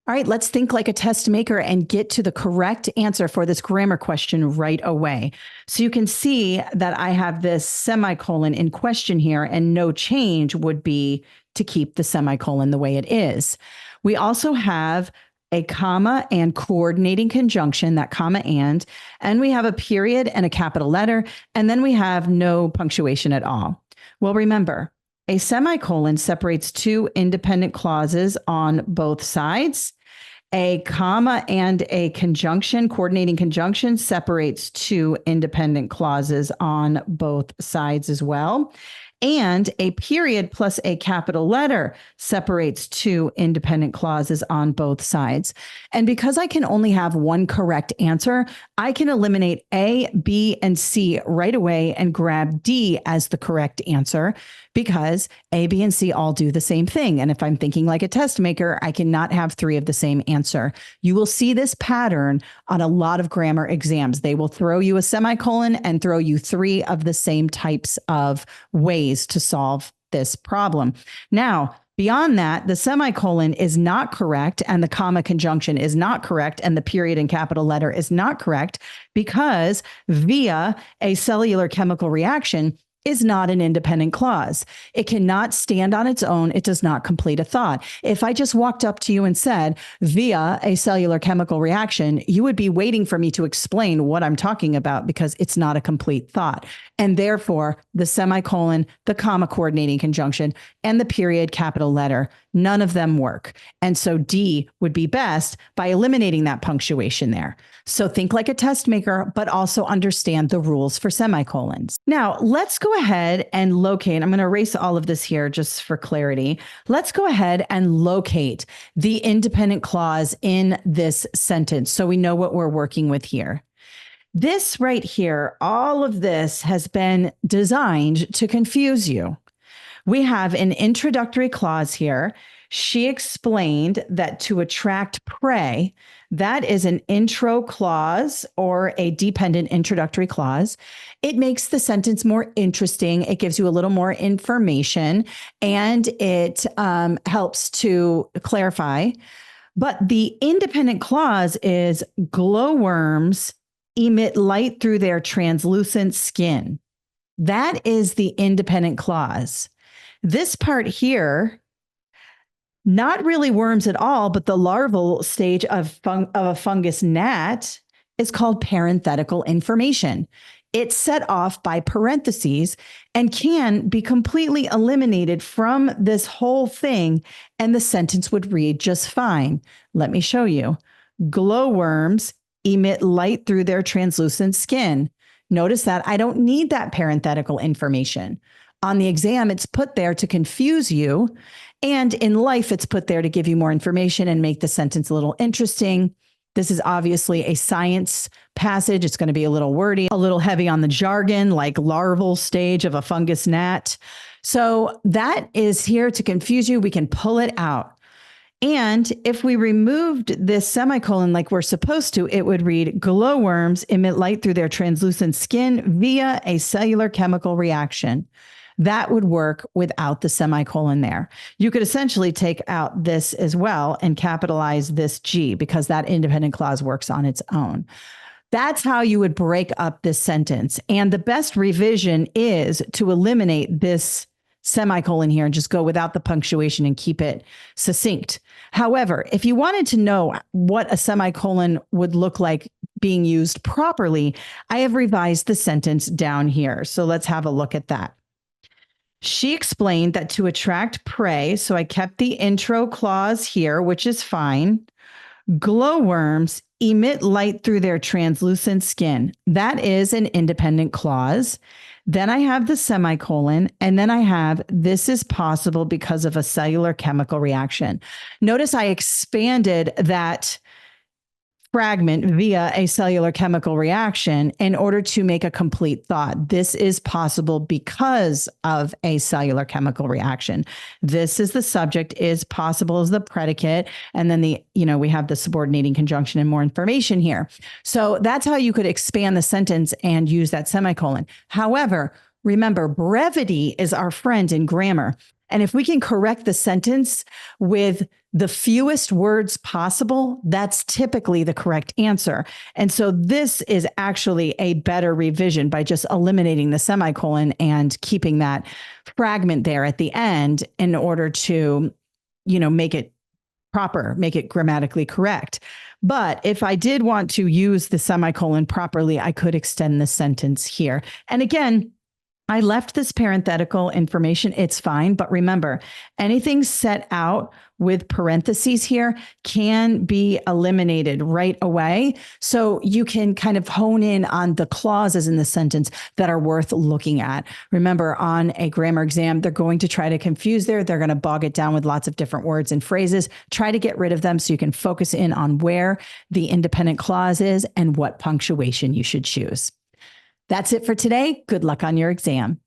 All right, let's think like a test maker and get to the correct answer for this grammar question right away. So you can see that I have this semicolon in question here, and no change would be to keep the semicolon the way it is. We also have a comma and coordinating conjunction, that comma and we have a period and a capital letter, and then we have no punctuation at all. Well, remember, a semicolon separates two independent clauses on both sides. A comma and a conjunction, coordinating conjunction, separates two independent clauses on both sides as well. And a period plus a capital letter separates two independent clauses on both sides. And because I can only have one correct answer, I can eliminate A, B, and C right away and grab D as the correct answer, because A, B, and C all do the same thing. And if I'm thinking like a test maker, I cannot have three of the same answer. You will see this pattern on a lot of grammar exams. They will throw you a semicolon and throw you three of the same types of ways to solve this problem. Now, beyond that, the semicolon is not correct, and the comma conjunction is not correct, and the period and capital letter is not correct, because via a cellular chemical reaction is not an independent clause. It cannot stand on its own. It does not complete a thought. If I just walked up to you and said, via a cellular chemical reaction, you would be waiting for me to explain what I'm talking about, because it's not a complete thought. And therefore, the semicolon, the comma coordinating conjunction, and the period capital letter, none of them work. And so D would be best by eliminating that punctuation there. So think like a test maker, but also understand the rules for semicolons. Now, let's go ahead and locate. I'm going to erase all of this here just for clarity. Let's go ahead and locate the independent clause in this sentence so we know what we're working with here. This right here, all of this has been designed to confuse you. We have an introductory clause here. She explained that to attract prey, that is an intro clause or a dependent introductory clause. It makes the sentence more interesting. It gives you a little more information, and it helps to clarify. But the independent clause is glowworms emit light through their translucent skin. That is the independent clause. This part here, not really worms at all, but the larval stage of a fungus gnat is called parenthetical information. It's set off by parentheses and can be completely eliminated from this whole thing, and the sentence would read just fine. Let me show you. Glowworms emit light through their translucent skin. Notice that I don't need that parenthetical information. On the exam, it's put there to confuse you. And in life, it's put there to give you more information and make the sentence a little interesting. This is obviously a science passage. It's going to be a little wordy, a little heavy on the jargon, like larval stage of a fungus gnat. So that is here to confuse you. We can pull it out. And if we removed this semicolon like we're supposed to, it would read, glowworms emit light through their translucent skin via a cellular chemical reaction. That would work without the semicolon there. You could essentially take out this as well and capitalize this G, because that independent clause works on its own. That's how you would break up this sentence. And the best revision is to eliminate this semicolon here and just go without the punctuation and keep it succinct. However, if you wanted to know what a semicolon would look like being used properly, I have revised the sentence down here. So let's have a look at that. She explained that to attract prey, so I kept the intro clause here, which is fine. Glowworms emit light through their translucent skin. That is an independent clause. Then I have the semicolon, and then I have, this is possible because of a cellular chemical reaction. Notice I expanded that fragment via a cellular chemical reaction in order to make a complete thought. This is possible because of a cellular chemical reaction. This is the subject, is possible as the predicate. And then we have the subordinating conjunction and more information here. So that's how you could expand the sentence and use that semicolon. However, remember, brevity is our friend in grammar. And if we can correct the sentence with the fewest words possible, that's typically the correct answer. And so this is actually a better revision by just eliminating the semicolon and keeping that fragment there at the end in order to, make it proper, make it grammatically correct. But if I did want to use the semicolon properly, I could extend the sentence here. And again, I left this parenthetical information. It's fine. But remember, anything set out with parentheses here can be eliminated right away. So you can kind of hone in on the clauses in the sentence that are worth looking at. Remember, on a grammar exam, they're going to try to confuse there. They're going to bog it down with lots of different words and phrases. Try to get rid of them so you can focus in on where the independent clause is and what punctuation you should choose. That's it for today. Good luck on your exam.